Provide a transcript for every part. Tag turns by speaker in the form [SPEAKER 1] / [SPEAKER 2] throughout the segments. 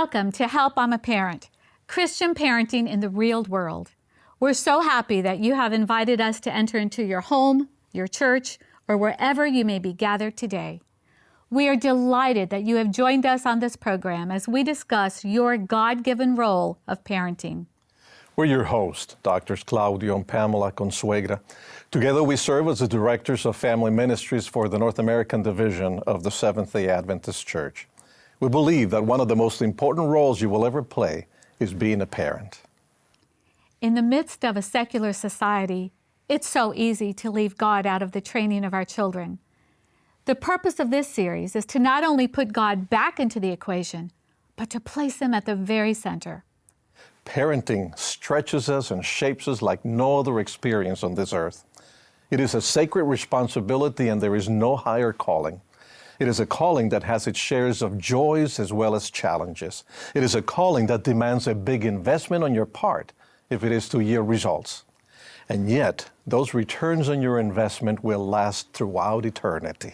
[SPEAKER 1] Welcome to Help I'm a Parent, Christian parenting in the real world. We're so happy that you have invited us to enter into your home, your church, or wherever you may be gathered today. We are delighted that you have joined us on this program as we discuss your God-given role of parenting.
[SPEAKER 2] We're your hosts, Drs. Claudio and Pamela Consuegra. Together we serve as the directors of family ministries for the North American division of the Seventh-day Adventist Church. We believe that one of the most important roles you will ever play is being a parent.
[SPEAKER 1] In the midst of a secular society, it's so easy to leave God out of the training of our children. The purpose of this series is to not only put God back into the equation, but to place Him at the very center.
[SPEAKER 2] Parenting stretches us and shapes us like no other experience on this earth. It is a sacred responsibility and there is no higher calling. It is a calling that has its shares of joys as well as challenges. It is a calling that demands a big investment on your part if it is to yield results. And yet, those returns on your investment will last throughout eternity.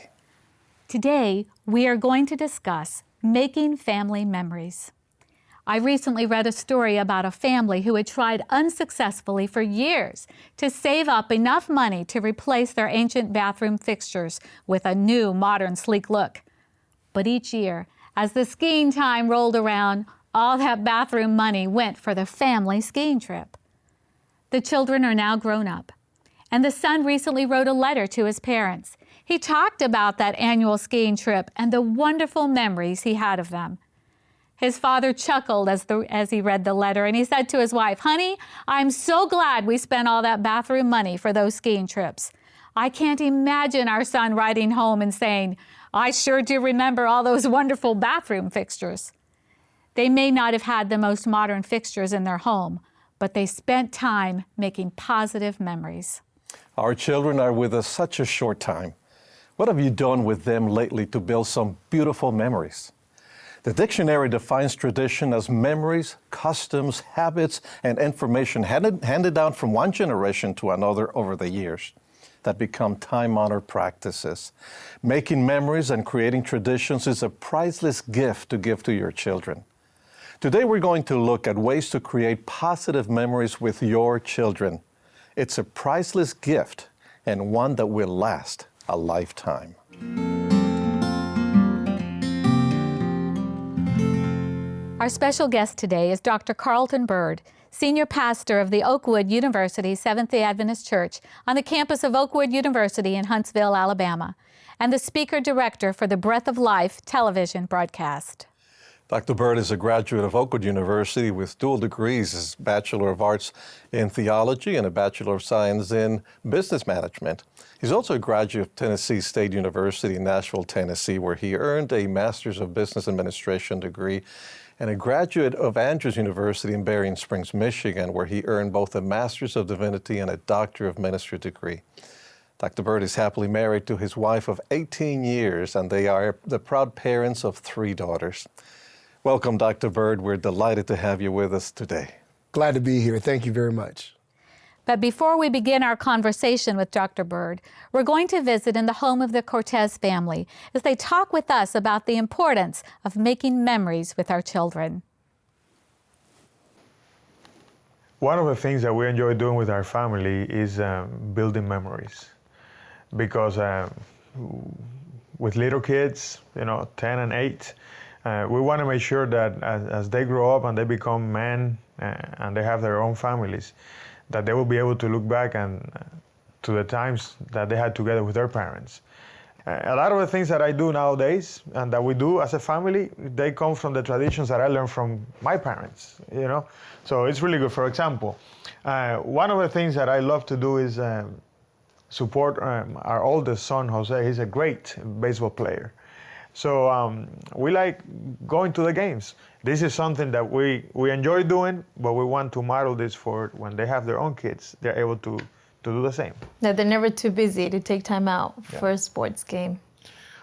[SPEAKER 1] Today, we are going to discuss making family memories. I recently read a story about a family who had tried unsuccessfully for years to save up enough money to replace their ancient bathroom fixtures with a new, modern, sleek look. But each year, as the skiing time rolled around, all that bathroom money went for the family skiing trip. The children are now grown up, and the son recently wrote a letter to his parents. He talked about that annual skiing trip and the wonderful memories he had of them. His father chuckled as he read the letter, and he said to his wife, "Honey, I'm so glad we spent all that bathroom money for those skiing trips. I can't imagine our son writing home and saying, 'I sure do remember all those wonderful bathroom fixtures.'" They may not have had the most modern fixtures in their home, but they spent time making positive memories.
[SPEAKER 2] Our children are with us such a short time. What have you done with them lately to build some beautiful memories? The dictionary defines tradition as memories, customs, habits, and information handed down from one generation to another over the years that become time-honored practices. Making memories and creating traditions is a priceless gift to give to your children. Today we're going to look at ways to create positive memories with your children. It's a priceless gift and one that will last a lifetime.
[SPEAKER 1] Our special guest today is Dr. Carlton Byrd, Senior Pastor of the Oakwood University Seventh-day Adventist Church on the campus of Oakwood University in Huntsville, Alabama, and the Speaker Director for the Breath of Life television broadcast.
[SPEAKER 2] Dr. Byrd is a graduate of Oakwood University with dual degrees, a Bachelor of Arts in Theology and a Bachelor of Science in Business Management. He's also a graduate of Tennessee State University in Nashville, Tennessee, where he earned a Master's of Business Administration degree, and a graduate of Andrews University in Berrien Springs, Michigan, where he earned both a Master's of Divinity and a Doctor of Ministry degree. Dr. Byrd is happily married to his wife of 18 years, and they are the proud parents of 3 daughters. Welcome, Dr. Byrd. We're delighted to have you with us today.
[SPEAKER 3] Glad to be here. Thank you very much.
[SPEAKER 1] But before we begin our conversation with Dr. Byrd, we're going to visit in the home of the Cortez family as they talk with us about the importance of making memories with our children.
[SPEAKER 4] One of the things that we enjoy doing with our family is building memories, because with little kids, 10 and 8, we want to make sure that as they grow up and they become men and they have their own families, that they will be able to look back and to the times that they had together with their parents. A lot of the things that I do nowadays and that we do as a family, they come from the traditions that I learned from my parents, So it's really good. For example, one of the things that I love to do is support our oldest son, Jose. He's a great baseball player. So we like going to the games. This is something that we enjoy doing, but we want to model this for when they have their own kids. They're able to do the same.
[SPEAKER 5] No, they're never too busy to take time out for a sports game.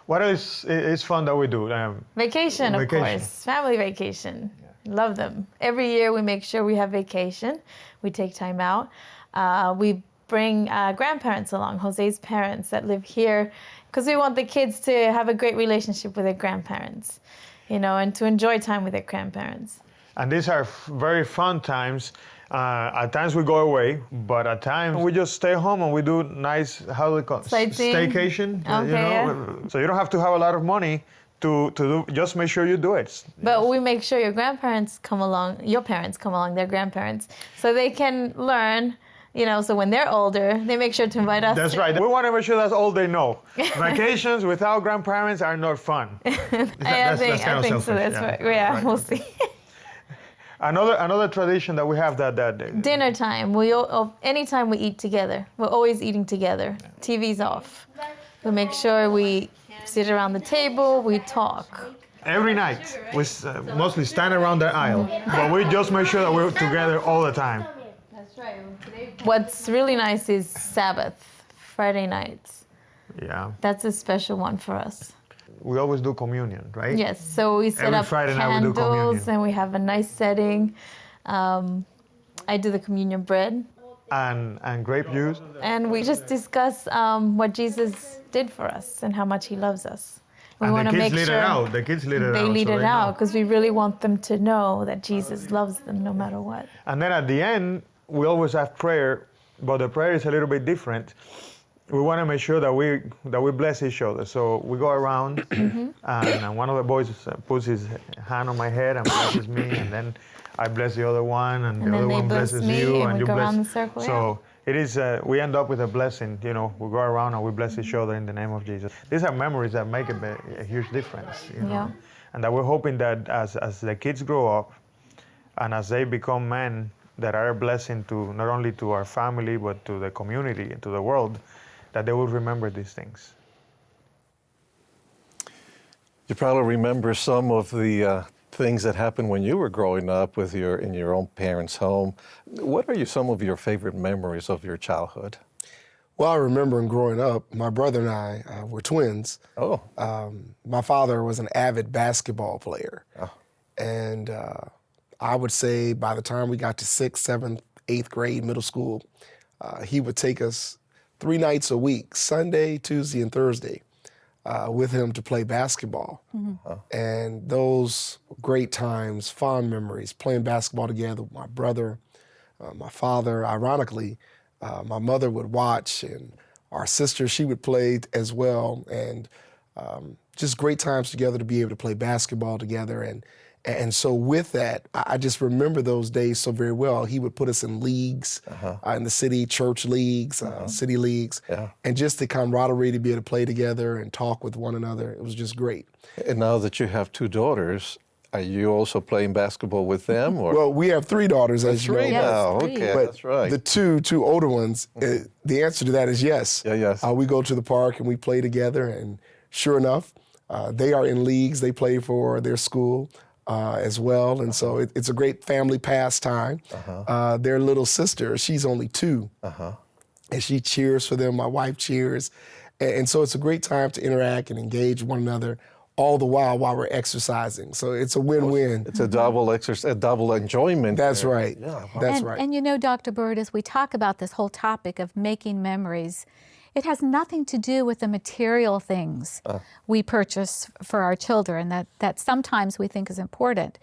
[SPEAKER 4] What else is fun that we do?
[SPEAKER 5] Vacation, of course. Family vacation. Yeah. Love them. Every year we make sure we have vacation. We take time out. We bring grandparents along, Jose's parents that live here, because we want the kids to have a great relationship with their grandparents. and to enjoy time with their grandparents.
[SPEAKER 4] And these are very fun times. At times we go away, but at times we just stay home and we do nice, how do they call it?
[SPEAKER 5] Sightseeing.
[SPEAKER 4] Staycation.
[SPEAKER 5] Okay,
[SPEAKER 4] So you don't have to have a lot of money to do, just make sure you do it.
[SPEAKER 5] But we make sure your parents come along, their grandparents, so they can learn, so when they're older, they make sure to invite us.
[SPEAKER 4] That's right. We want to make sure that's all they know. Vacations without grandparents are not fun.
[SPEAKER 5] I think so. That's right. Yeah, we'll see.
[SPEAKER 4] Another tradition that we have that
[SPEAKER 5] dinner time. Anytime we eat together, we're always eating together. TV's off. We make sure we sit around the table. We talk.
[SPEAKER 4] Every night we mostly stand around the aisle, but we just make sure that we're together all the time.
[SPEAKER 5] That's right. What's really nice is Sabbath, Friday nights.
[SPEAKER 4] Yeah.
[SPEAKER 5] That's a special one for us.
[SPEAKER 4] We always do communion, right?
[SPEAKER 5] Yes, so we set
[SPEAKER 4] Every
[SPEAKER 5] up
[SPEAKER 4] Friday night we do
[SPEAKER 5] candles
[SPEAKER 4] communion.
[SPEAKER 5] and we have a nice setting. I do the communion bread.
[SPEAKER 4] And grape juice.
[SPEAKER 5] And we just discuss what Jesus did for us and how much he loves us. We
[SPEAKER 4] And
[SPEAKER 5] want
[SPEAKER 4] the
[SPEAKER 5] to
[SPEAKER 4] kids
[SPEAKER 5] make
[SPEAKER 4] lead
[SPEAKER 5] sure
[SPEAKER 4] it out. The kids lead it out.
[SPEAKER 5] they lead
[SPEAKER 4] so
[SPEAKER 5] it
[SPEAKER 4] they
[SPEAKER 5] out
[SPEAKER 4] know.
[SPEAKER 5] because we really want them to know that Jesus loves them no matter what.
[SPEAKER 4] And then at the end, we always have prayer, but the prayer is a little bit different. We want to make sure that we bless each other. So we go around, and one of the boys puts his hand on my head and blesses me, and then I bless the other one, and the
[SPEAKER 5] then
[SPEAKER 4] other
[SPEAKER 5] they
[SPEAKER 4] one
[SPEAKER 5] bless
[SPEAKER 4] blesses
[SPEAKER 5] me,
[SPEAKER 4] you,
[SPEAKER 5] and we
[SPEAKER 4] you
[SPEAKER 5] go
[SPEAKER 4] bless.
[SPEAKER 5] around the circle,
[SPEAKER 4] So it is. We end up with a blessing. We go around and we bless each other in the name of Jesus. These are memories that make a huge difference.
[SPEAKER 5] Yeah.
[SPEAKER 4] And that we're hoping that as the kids grow up, and as they become men that are a blessing to not only to our family but to the community and to the world, that they will remember these things.
[SPEAKER 2] You probably remember some of the things that happened when you were growing up in your own parents' home. What are some of your favorite memories of your childhood?
[SPEAKER 3] Well, I remember in growing up, my brother and I were twins.
[SPEAKER 2] Oh.
[SPEAKER 3] My father was an avid basketball player.
[SPEAKER 2] Oh.
[SPEAKER 3] And I would say by the time we got to 6th, 7th, 8th grade, middle school, he would take us 3 nights a week, Sunday, Tuesday, and Thursday, with him to play basketball. Mm-hmm. And those great times, fond memories, playing basketball together with my brother, my father. Ironically, my mother would watch, and our sister, she would play as well. And just great times together to be able to play basketball together. And so with that, I just remember those days so very well. He would put us in leagues, in the city, church leagues, city leagues, and just the camaraderie to be able to play together and talk with one another. It was just great.
[SPEAKER 2] And now that you have 2 daughters, are you also playing basketball with them? Or?
[SPEAKER 3] Well, we have 3 daughters, as you know.
[SPEAKER 2] 3 now,
[SPEAKER 1] Yes, 3.
[SPEAKER 2] okay,
[SPEAKER 3] But
[SPEAKER 2] that's right.
[SPEAKER 3] the two older ones, the answer to that is yes.
[SPEAKER 2] Yeah, yes.
[SPEAKER 3] We go to the park and we play together, and sure enough, they are in leagues. They play for their school. As well, and so it's a great family pastime. Their little sister, she's only 2, and she cheers for them. My wife cheers, and so it's a great time to interact and engage one another, all the while we're exercising. So it's a win-win.
[SPEAKER 2] It's a double a double enjoyment.
[SPEAKER 3] That's
[SPEAKER 2] there.
[SPEAKER 3] right.
[SPEAKER 2] Yeah.
[SPEAKER 3] That's right.
[SPEAKER 1] And Dr. Byrd, as we talk about this whole topic of making memories, it has nothing to do with the material things we purchase for our children that sometimes we think is important.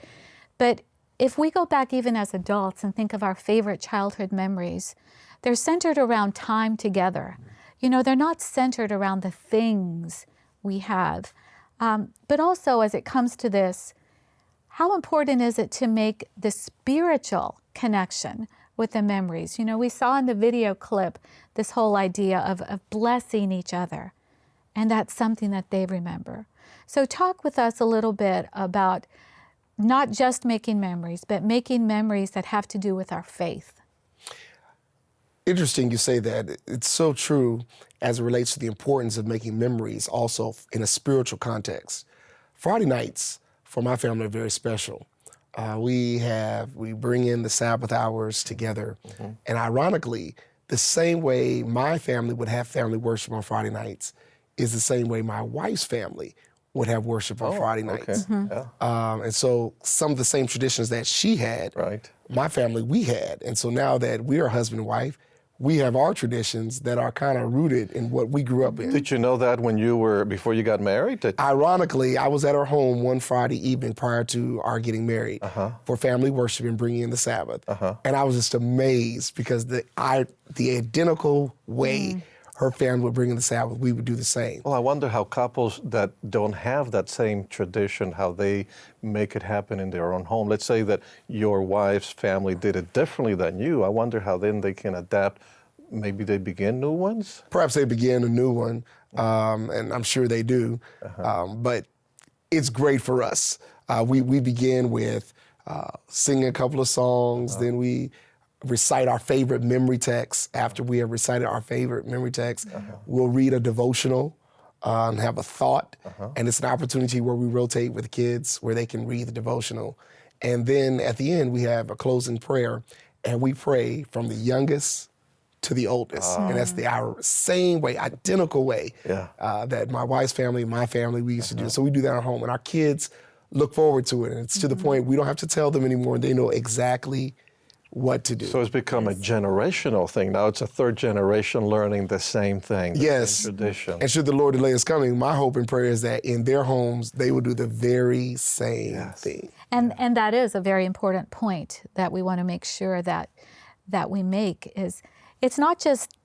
[SPEAKER 1] But if we go back even as adults and think of our favorite childhood memories, they're centered around time together. They're not centered around the things we have. But also, as it comes to this, how important is it to make the spiritual connection with the memories? We saw in the video clip this whole idea of blessing each other, and that's something that they remember. So talk with us a little bit about not just making memories, but making memories that have to do with our faith.
[SPEAKER 3] Interesting you say that. It's so true as it relates to the importance of making memories also in a spiritual context. Friday nights for my family are very special. We bring in the Sabbath hours together, and ironically, the same way my family would have family worship on Friday nights is the same way my wife's family would have worship on Friday nights.
[SPEAKER 2] Okay. Yeah.
[SPEAKER 3] And so some of the same traditions that she had,
[SPEAKER 2] Right.
[SPEAKER 3] my family, we had. And so now that we are husband and wife, we have our traditions that are kind of rooted in what we grew up in.
[SPEAKER 2] Did you know that before you got married?
[SPEAKER 3] Ironically, I was at our home one Friday evening prior to our getting married for family worship and bringing in the Sabbath. And I was just amazed because the identical way her family would bring in the Sabbath, we would do the same.
[SPEAKER 2] Well, I wonder how couples that don't have that same tradition, how they make it happen in their own home. Let's say that your wife's family did it differently than you. I wonder how then they can adapt. Maybe they begin new ones?
[SPEAKER 3] Perhaps they begin a new one, and I'm sure they do. But it's great for us. We begin with singing a couple of songs, then we recite our favorite memory text. After we have recited our favorite memory text, we'll read a devotional and have a thought. And it's an opportunity where we rotate with kids where they can read the devotional. And then at the end, we have a closing prayer, and we pray from the youngest to the oldest. And that's our same way, identical way that my wife's family, my family, we used to do. So we do that at home, and our kids look forward to it. And it's to the point we don't have to tell them anymore. They know exactly what to do.
[SPEAKER 2] So it's become a generational thing. Now it's a third generation learning the same thing, the same tradition.
[SPEAKER 3] And should the Lord delay His coming, my hope and prayer is that in their homes, they will do the very same thing.
[SPEAKER 1] And that is a very important point that we want to make sure that we make is it's not just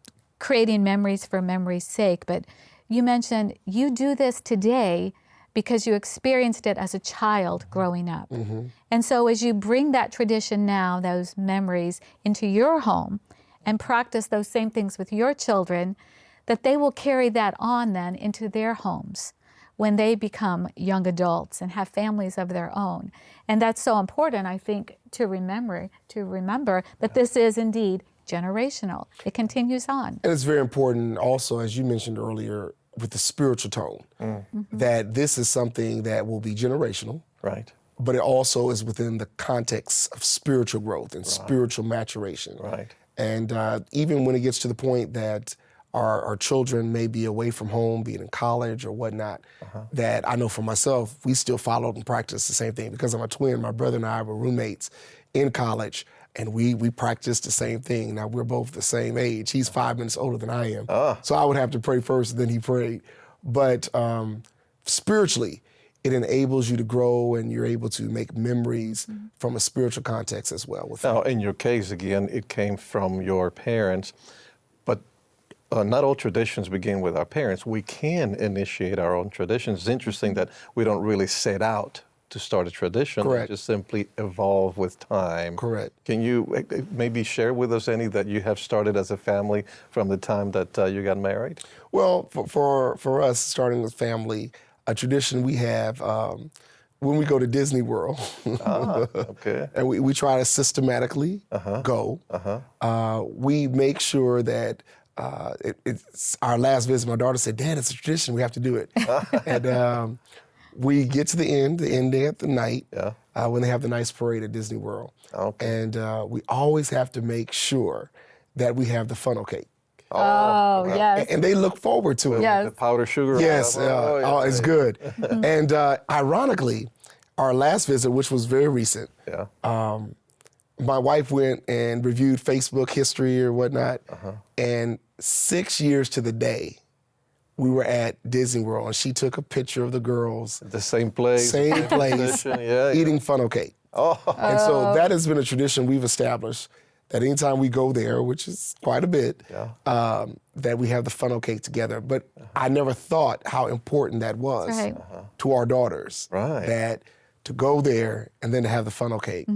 [SPEAKER 1] creating memories for memory's sake, but you mentioned you do this today because you experienced it as a child growing up. And so as you bring that tradition now, those memories into your home and practice those same things with your children, that they will carry that on then into their homes when they become young adults and have families of their own. And that's so important, I think, to remember that this is indeed generational. It continues on.
[SPEAKER 3] And it's very important also, as you mentioned earlier, with the spiritual tone, that this is something that will be generational.
[SPEAKER 2] Right.
[SPEAKER 3] But it also is within the context of spiritual growth and spiritual maturation.
[SPEAKER 2] Right.
[SPEAKER 3] And even when it gets to the point that our children may be away from home, being in college or whatnot, that I know for myself, we still followed and practiced the same thing. Because I'm a twin, my brother and I were roommates in college, and we practiced the same thing. Now, we're both the same age. He's 5 minutes older than I am. So I would have to pray first, and then he prayed. But spiritually, it enables you to grow, and you're able to make memories from a spiritual context as well.
[SPEAKER 2] Now, in your case, again, it came from your parents, but not all traditions begin with our parents. We can initiate our own traditions. It's interesting that we don't really set out to start a tradition.
[SPEAKER 3] Correct.
[SPEAKER 2] Just simply evolve with time.
[SPEAKER 3] Correct.
[SPEAKER 2] Can you maybe share with us any that you have started as a family from the time that you got married?
[SPEAKER 3] Well, for us, starting with family, a tradition we have when we go to Disney World,
[SPEAKER 2] Okay.
[SPEAKER 3] and we try to systematically go, we make sure that it's our last visit. My daughter said, "Dad, it's a tradition. We have to do it." And we get to the end day of the night when they have the nice parade at Disney World.
[SPEAKER 2] Okay.
[SPEAKER 3] And we always have to make sure that we have the funnel cake.
[SPEAKER 1] Oh, yes.
[SPEAKER 3] And they look forward to it.
[SPEAKER 1] Yes.
[SPEAKER 2] The powdered sugar.
[SPEAKER 3] Yes, it's good. And ironically, our last visit, which was very recent, my wife went and reviewed Facebook history or whatnot, and 6 years to the day, we were at Disney World, and she took a picture of the girls.
[SPEAKER 2] The same place.
[SPEAKER 3] Eating funnel cake. And so that has been a tradition we've established, that anytime we go there, which is quite a bit, that we have the funnel cake together. But I never thought how important that was to our daughters.
[SPEAKER 2] Right.
[SPEAKER 3] That to go there and then to have the funnel cake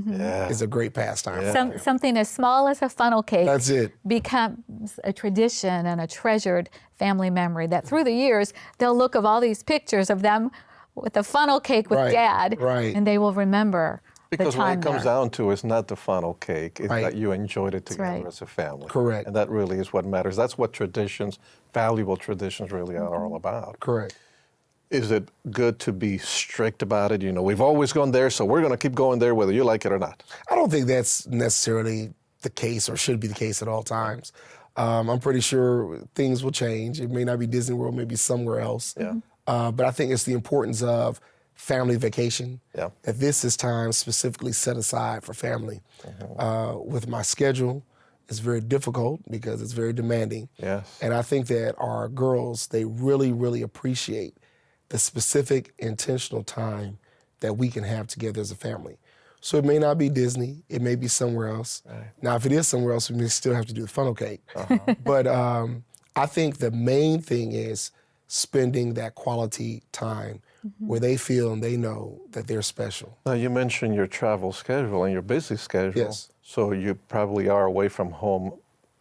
[SPEAKER 3] is a great pastime.
[SPEAKER 1] Something as small as a funnel cake
[SPEAKER 3] That's it.
[SPEAKER 1] becomes a tradition and a treasured family memory that through the years, they'll look of all these pictures of them with the funnel cake with Dad, and they will remember
[SPEAKER 2] Because
[SPEAKER 1] the time
[SPEAKER 2] what it comes down to is not the funnel cake, it's that you enjoyed it together as a family.
[SPEAKER 3] Correct.
[SPEAKER 2] And that really is what matters. That's what traditions, valuable traditions really are all about.
[SPEAKER 3] Correct.
[SPEAKER 2] Is it good to be strict about it? You know, we've always gone there, so we're going to keep going there whether you like it or not.
[SPEAKER 3] I don't think that's necessarily the case or should be the case at all times. I'm pretty sure things will change. It may not be Disney World, maybe somewhere else. But I think it's the importance of family vacation, that this is time specifically set aside for family. With my schedule It's very difficult because it's very demanding.
[SPEAKER 2] Yes.
[SPEAKER 3] And I think that our girls, they really, really appreciate the specific intentional time that we can have together as a family. So it may not be Disney, it may be somewhere else.
[SPEAKER 2] Right.
[SPEAKER 3] Now, if it is somewhere else, we may still have to do the funnel cake. But I think the main thing is spending that quality time where they feel and they know that they're special.
[SPEAKER 2] Now, you mentioned your travel schedule and your busy schedule.
[SPEAKER 3] Yes.
[SPEAKER 2] So you probably are away from home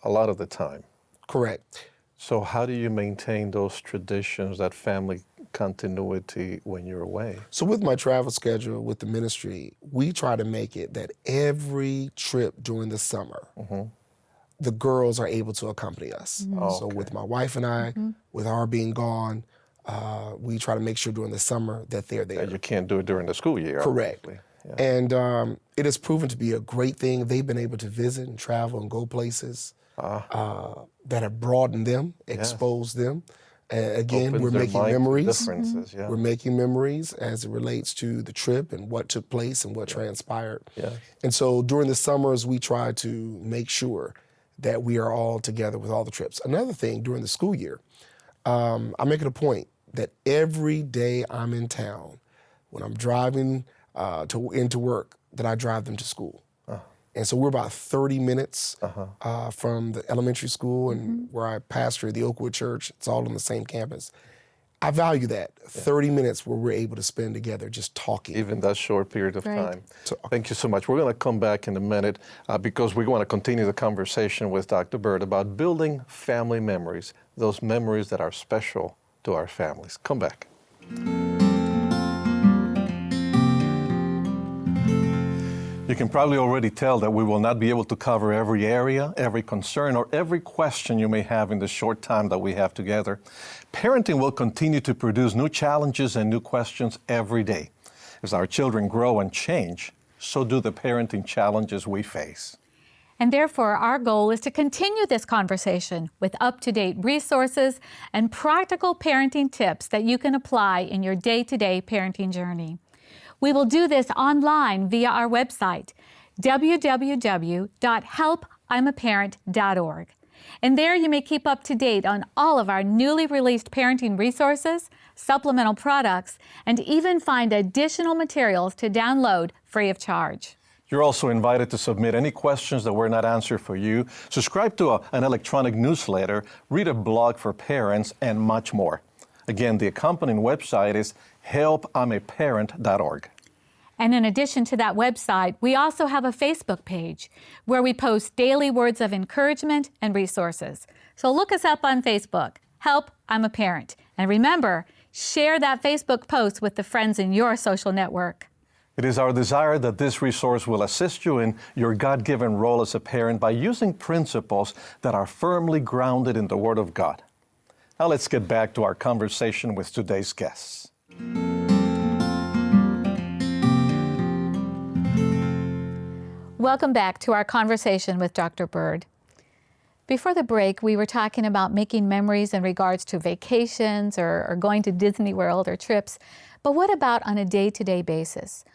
[SPEAKER 2] a lot of the time.
[SPEAKER 3] Correct.
[SPEAKER 2] So how do you maintain those traditions, that family continuity when you're away?
[SPEAKER 3] So with my travel schedule with the ministry, we try to make it that every trip during the summer, the girls are able to accompany us. So with my wife and I, with our being gone, we try to make sure during the summer that they're there.
[SPEAKER 2] And you can't do it during the school year.
[SPEAKER 3] Correct.
[SPEAKER 2] obviously. Yeah.
[SPEAKER 3] And it has proven to be a great thing. They've been able to visit and travel and go places that have broadened them, exposed them. Again,
[SPEAKER 2] Opens
[SPEAKER 3] we're
[SPEAKER 2] their
[SPEAKER 3] making
[SPEAKER 2] mind to
[SPEAKER 3] memories.
[SPEAKER 2] differences, yeah.
[SPEAKER 3] We're making memories as it relates to the trip and what took place and what transpired.
[SPEAKER 2] Yeah.
[SPEAKER 3] And so during the summers, we try to make sure that we are all together with all the trips. Another thing, during the school year, I make it a point that every day I'm in town, when I'm driving into work, that I drive them to school. And so we're about 30 minutes from the elementary school and where I pastor the Oakwood Church. It's all on the same campus. I value that, 30 minutes where we're able to spend together just talking.
[SPEAKER 2] Even that short period of
[SPEAKER 1] Right.
[SPEAKER 2] time. Thank you so much. We're going to come back in a minute because we want to continue the conversation with Dr. Byrd about building family memories, those memories that are special to our families. Come back. You can probably already tell that we will not be able to cover every area, every concern, or every question you may have in the short time that we have together. Parenting will continue to produce new challenges and new questions every day. As our children grow and change, so do the parenting challenges we face.
[SPEAKER 1] And therefore, our goal is to continue this conversation with up-to-date resources and practical parenting tips that you can apply in your day-to-day parenting journey. We will do this online via our website, www.helpimaparent.org. And there you may keep up to date on all of our newly released parenting resources, supplemental products, and even find additional materials to download free of charge.
[SPEAKER 2] You're also invited to submit any questions that were not answered for you, subscribe to an electronic newsletter, read a blog for parents, and much more. Again, the accompanying website is helpimaparent.org.
[SPEAKER 1] And in addition to that website, we also have a Facebook page where we post daily words of encouragement and resources. So look us up on Facebook, Help, I'm a Parent. And remember, share that Facebook post with the friends in your social network.
[SPEAKER 2] It is our desire that this resource will assist you in your God-given role as a parent by using principles that are firmly grounded in the Word of God. Now let's get back to our conversation with today's guests.
[SPEAKER 1] Welcome back to our conversation with Dr. Byrd. Before the break, we were talking about making memories in regards to vacations or going to Disney World or trips. But what about on a day-to-day basis?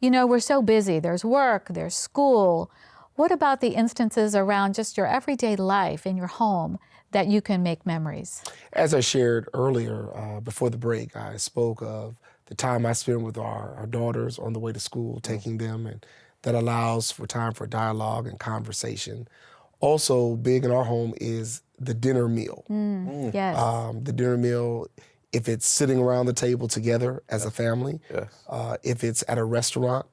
[SPEAKER 1] You know, we're so busy. There's work, there's school. What about the instances around just your everyday life in your home that you can make memories?
[SPEAKER 3] As I shared earlier before the break, I spoke of the time I spend with our daughters on the way to school, taking them, and that allows for time for dialogue and conversation. Also, big in our home is the dinner meal.
[SPEAKER 1] Yes.
[SPEAKER 3] The dinner meal, if it's sitting around the table together as a family, if it's at a restaurant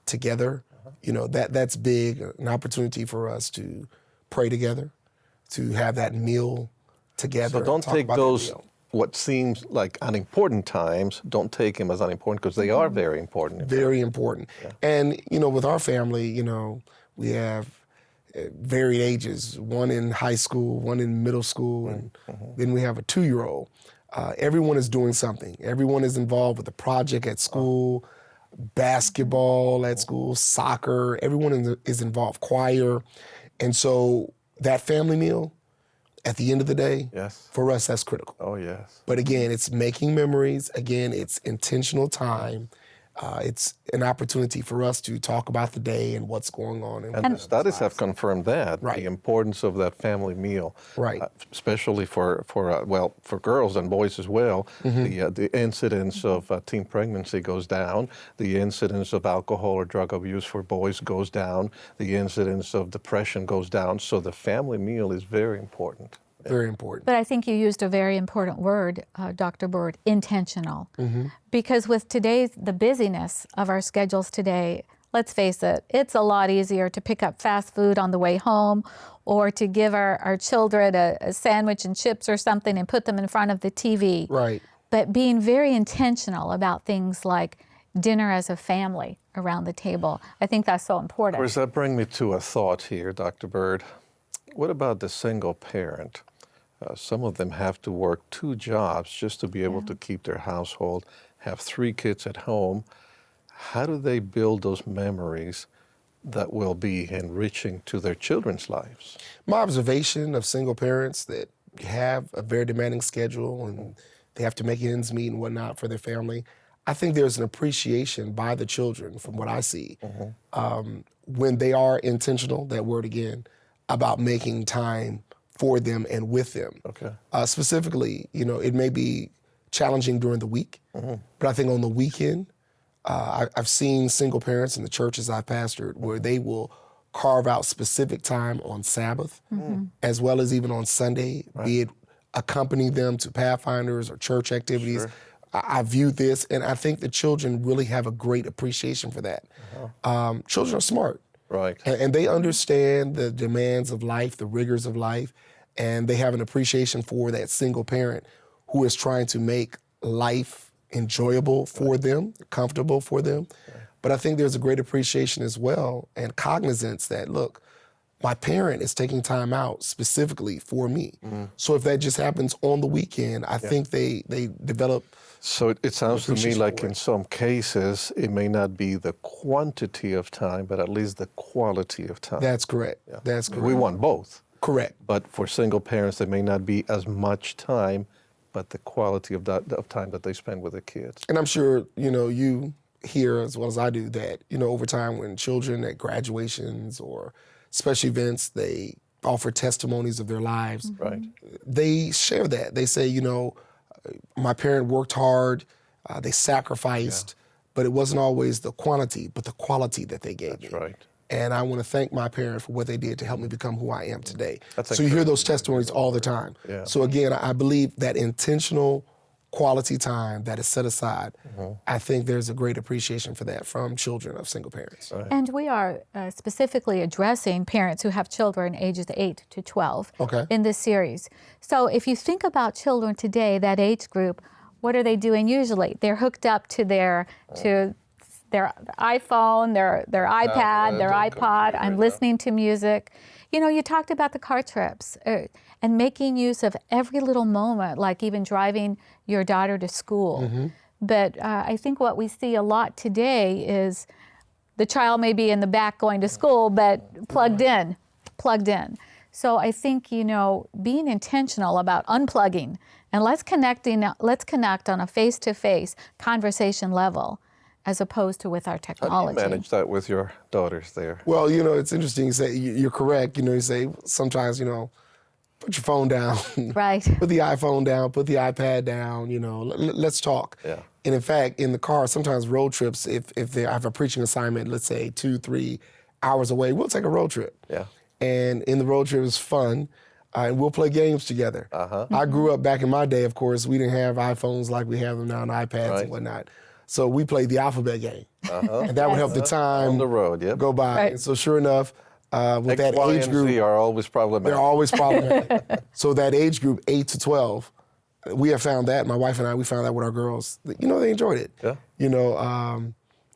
[SPEAKER 3] together, you know, that's big, an opportunity for us to pray together, to have that meal together.
[SPEAKER 2] So don't take those, what seems like unimportant times, don't take them as unimportant because they are very important.
[SPEAKER 3] Very important. Yeah. And, you know, with our family, you know, we have varied ages, one in high school, one in middle school, and then we have a 2-year-old. Everyone is doing something. Everyone is involved with a project at school, basketball at school, soccer. Everyone is involved, choir. And so that family meal, at the end of the day, for us, that's critical.
[SPEAKER 2] Oh, yes.
[SPEAKER 3] But again, it's making memories. Again, it's intentional time. It's an opportunity for us to talk about the day and what's going on.
[SPEAKER 2] And the studies have confirmed that,
[SPEAKER 3] Right.
[SPEAKER 2] the importance of that family meal.
[SPEAKER 3] Right.
[SPEAKER 2] Especially for girls and boys as well. The incidence of teen pregnancy goes down. The incidence of alcohol or drug abuse for boys goes down. The incidence of depression goes down. So the family meal is very important.
[SPEAKER 3] Very important.
[SPEAKER 1] But I think you used a very important word, Dr. Byrd, intentional. Because with the busyness of our schedules today, let's face it, it's a lot easier to pick up fast food on the way home or to give our children a sandwich and chips or something and put them in front of the TV.
[SPEAKER 3] Right.
[SPEAKER 1] But being very intentional about things like dinner as a family around the table, I think that's so important.
[SPEAKER 2] Of course, that brings me to a thought here, Dr. Byrd. What about the single parent? Some of them have to work 2 jobs just to be able to keep their household, have 3 kids at home. How do they build those memories that will be enriching to their children's lives?
[SPEAKER 3] My observation of single parents that have a very demanding schedule and they have to make ends meet and whatnot for their family, I think there's an appreciation by the children, from what I see, when they are intentional, that word again, about making time for them and with them.
[SPEAKER 2] Okay.
[SPEAKER 3] Specifically, it may be challenging during the week, but I think on the weekend, I've seen single parents in the churches I've pastored where they will carve out specific time on Sabbath, as well as even on Sunday, be it accompany them to Pathfinders or church activities.
[SPEAKER 2] Sure.
[SPEAKER 3] I view this, and I think the children really have a great appreciation for that. Children are smart.
[SPEAKER 2] Right.
[SPEAKER 3] And they understand the demands of life, the rigors of life, and they have an appreciation for that single parent who is trying to make life enjoyable for them, comfortable for them. But I think there's a great appreciation as well and cognizance that, look, my parent is taking time out specifically for me. So if that just happens on the weekend, I think they develop.
[SPEAKER 2] So it sounds to me
[SPEAKER 3] appreciation
[SPEAKER 2] like
[SPEAKER 3] for
[SPEAKER 2] in
[SPEAKER 3] it.
[SPEAKER 2] some cases, it may not be the quantity of time, but at least the quality of time.
[SPEAKER 3] That's correct. That's correct.
[SPEAKER 2] We want both.
[SPEAKER 3] Correct.
[SPEAKER 2] But for single parents, there may not be as much time, but the quality of time that they spend with their kids.
[SPEAKER 3] And I'm sure, you hear as well as I do that, over time when children at graduations or special events, they offer testimonies of their lives.
[SPEAKER 2] Right.
[SPEAKER 3] They share that. They say, my parent worked hard, they sacrificed, but it wasn't always the quantity, but the quality that they gave me.
[SPEAKER 2] That's right.
[SPEAKER 3] And I want to thank my parents for what they did to help me become who I am today.
[SPEAKER 2] That's
[SPEAKER 3] so you hear those testimonies all the time.
[SPEAKER 2] Yeah.
[SPEAKER 3] So again, I believe that intentional quality time that is set aside, I think there's a great appreciation for that from children of single parents.
[SPEAKER 2] Right.
[SPEAKER 1] And we are specifically addressing parents who have children ages 8 to 12 in this series. So if you think about children today, that age group, what are they doing usually? They're hooked up to their iPhone, their iPad, their iPod. I'm listening to music. You talked about the car trips and making use of every little moment, like even driving your daughter to school. But I think what we see a lot today is the child may be in the back going to school, but plugged in. So I think, being intentional about unplugging and let's connect on a face-to-face conversation level as opposed to with our technology.
[SPEAKER 2] How do you manage that with your daughters there?
[SPEAKER 3] Well, it's interesting. You say you're correct. You say sometimes, put your phone down.
[SPEAKER 1] Right.
[SPEAKER 3] Put the iPhone down. Put the iPad down. Let's talk.
[SPEAKER 2] Yeah.
[SPEAKER 3] And in fact, in the car, sometimes road trips, if I have a preaching assignment, let's say 2-3 hours away, we'll take a road trip.
[SPEAKER 2] Yeah.
[SPEAKER 3] And in the road trip, it's fun. And we'll play games together. I grew up back in my day, of course, we didn't have iPhones like we have them now and iPads and whatnot. So we played the alphabet game. And that would help the time
[SPEAKER 2] On the road,
[SPEAKER 3] go by.
[SPEAKER 1] Right.
[SPEAKER 3] And so sure enough, with that
[SPEAKER 2] Y,
[SPEAKER 3] age
[SPEAKER 2] and
[SPEAKER 3] group,
[SPEAKER 2] Z are always problematic.
[SPEAKER 3] they're always problematic. So that age group, 8 to 12, we have found that, my wife and I, we found that with our girls. They enjoyed it.
[SPEAKER 2] Yeah.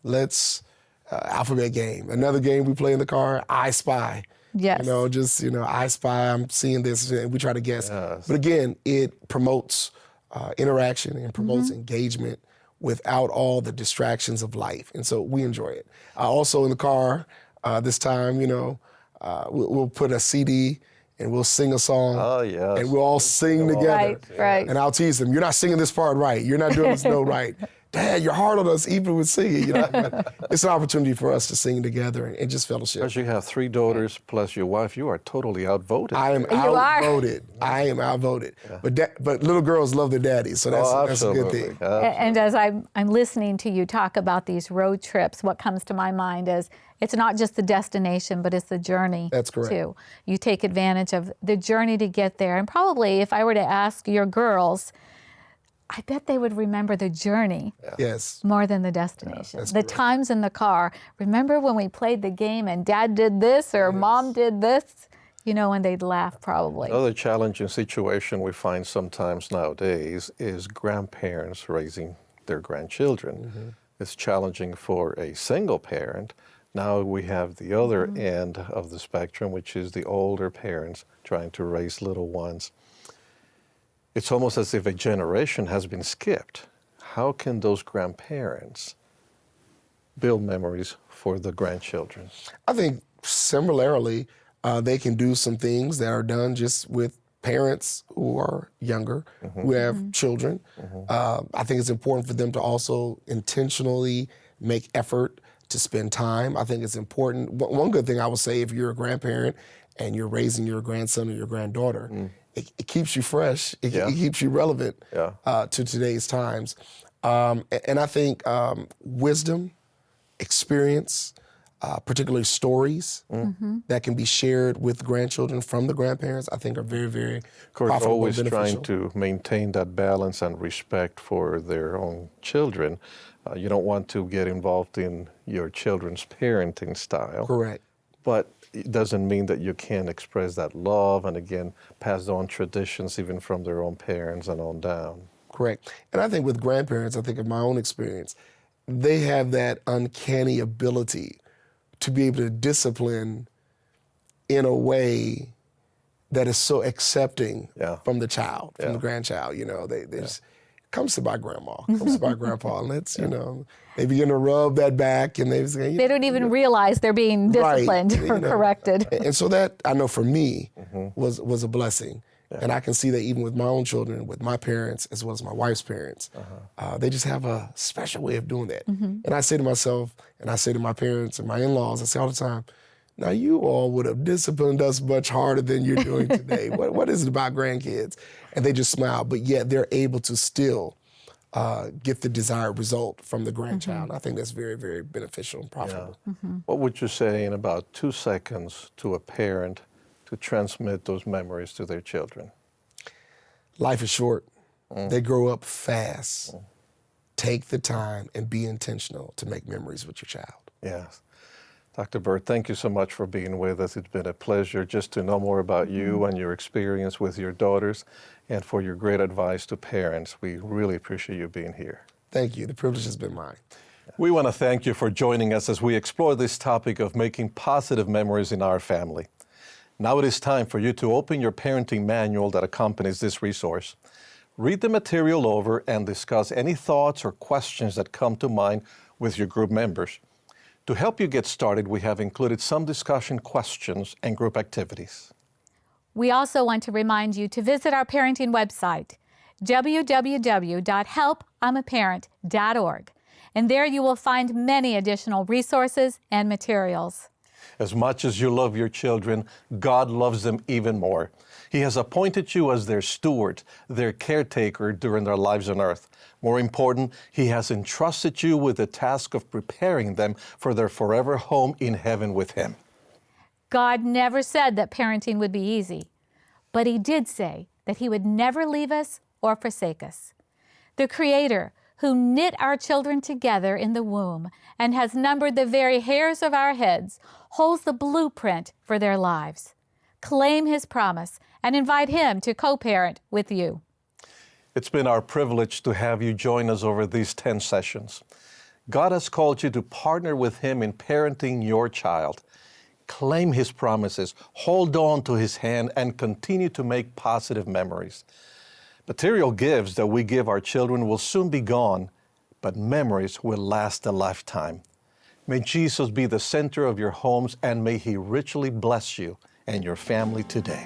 [SPEAKER 3] Let's alphabet game. Another game we play in the car, I Spy.
[SPEAKER 1] Yes.
[SPEAKER 3] I spy, I'm seeing this, and we try to guess.
[SPEAKER 2] Yes.
[SPEAKER 3] But again, it promotes interaction and promotes engagement without all the distractions of life. And so we enjoy it. Also in the car, this time, we'll put a CD and we'll sing a song.
[SPEAKER 2] Oh, yes.
[SPEAKER 3] And we'll all sing together.
[SPEAKER 1] Right.
[SPEAKER 3] And I'll tease them, you're not singing this part right. You're not doing this note right. Dad, you're hard on us even with singing. You know, but it's an opportunity for us to sing together and just fellowship.
[SPEAKER 2] Because you have 3 daughters plus your wife, you are totally outvoted.
[SPEAKER 3] I am outvoted. I am outvoted. Yeah. But little girls love their daddies, so that's a good thing.
[SPEAKER 2] Absolutely.
[SPEAKER 1] And as I'm listening to you talk about these road trips, what comes to my mind is it's not just the destination, but it's the journey.
[SPEAKER 3] That's correct.
[SPEAKER 1] Too. You take advantage of the journey to get there. And probably if I were to ask your girls, I bet they would remember the journey more than the destination. The
[SPEAKER 3] correct.
[SPEAKER 1] times in the car. Remember when we played the game and Dad did this or Mom did this? You know, and they'd laugh probably.
[SPEAKER 2] Another challenging situation we find sometimes nowadays is grandparents raising their grandchildren. Mm-hmm. It's challenging for a single parent. Now we have the other end of the spectrum, which is the older parents trying to raise little ones. It's almost as if a generation has been skipped. How can those grandparents build memories for the grandchildren?
[SPEAKER 3] I think similarly, they can do some things that are done just with parents who are younger, who have children. I think it's important for them to also intentionally make effort to spend time. I think it's important. One good thing I would say, if you're a grandparent and you're raising your grandson or your granddaughter, it keeps you fresh. It keeps you relevant to today's times. And I think wisdom, experience, particularly stories that can be shared with grandchildren from the grandparents, I think are very, very profitable,
[SPEAKER 2] always
[SPEAKER 3] beneficial.
[SPEAKER 2] trying to maintain that balance and respect for their own children. You don't want to get involved in your children's parenting style.
[SPEAKER 3] Correct.
[SPEAKER 2] But it doesn't mean that you can't express that love and, again, pass on traditions even from their own parents and on down.
[SPEAKER 3] Correct. And I think with grandparents, I think of my own experience, they have that uncanny ability to be able to discipline in a way that is so accepting from the child, from the grandchild. You know, they just, comes to my grandma, comes to my grandpa, and let's, you know, they begin to rub that back, and they say,
[SPEAKER 1] they don't even realize they're being disciplined or corrected.
[SPEAKER 3] And so that, I know for me, was a blessing. And I can see that even with my own children, with my parents, as well as my wife's parents, they just have a special way of doing that. And I say to myself, and I say to my parents and my in-laws, I say all the time, now you all would have disciplined us much harder than you're doing today. What is it about grandkids? And they just smile, but yet they're able to still get the desired result from the grandchild. I think that's very, very beneficial and profitable.
[SPEAKER 2] What would you say in about 2 seconds to a parent to transmit those memories to their children?
[SPEAKER 3] Life is short. They grow up fast. Take the time and be intentional to make memories with your child.
[SPEAKER 2] Yes. Dr. Byrd, thank you so much for being with us. It's been a pleasure just to know more about you and your experience with your daughters, and for your great advice to parents. We really appreciate you being here.
[SPEAKER 3] Thank you. The privilege has been mine.
[SPEAKER 2] We want to thank you for joining us as we explore this topic of making positive memories in our family. Now it is time for you to open your parenting manual that accompanies this resource. Read the material over and discuss any thoughts or questions that come to mind with your group members. To help you get started, we have included some discussion questions and group activities.
[SPEAKER 1] We also want to remind you to visit our parenting website, www.helpimaparent.org, and there you will find many additional resources and materials.
[SPEAKER 2] As much as you love your children, God loves them even more. He has appointed you as their steward, their caretaker during their lives on earth. More important, He has entrusted you with the task of preparing them for their forever home in heaven with Him.
[SPEAKER 1] God never said that parenting would be easy, but He did say that He would never leave us or forsake us. The Creator, who knit our children together in the womb and has numbered the very hairs of our heads, holds the blueprint for their lives. Claim His promise and invite Him to co-parent with you.
[SPEAKER 2] It's been our privilege to have you join us over these 10 sessions. God has called you to partner with Him in parenting your child. Claim His promises, hold on to His hand, and continue to make positive memories. Material gifts that we give our children will soon be gone, but memories will last a lifetime. May Jesus be the center of your homes, and may He richly bless you and your family today.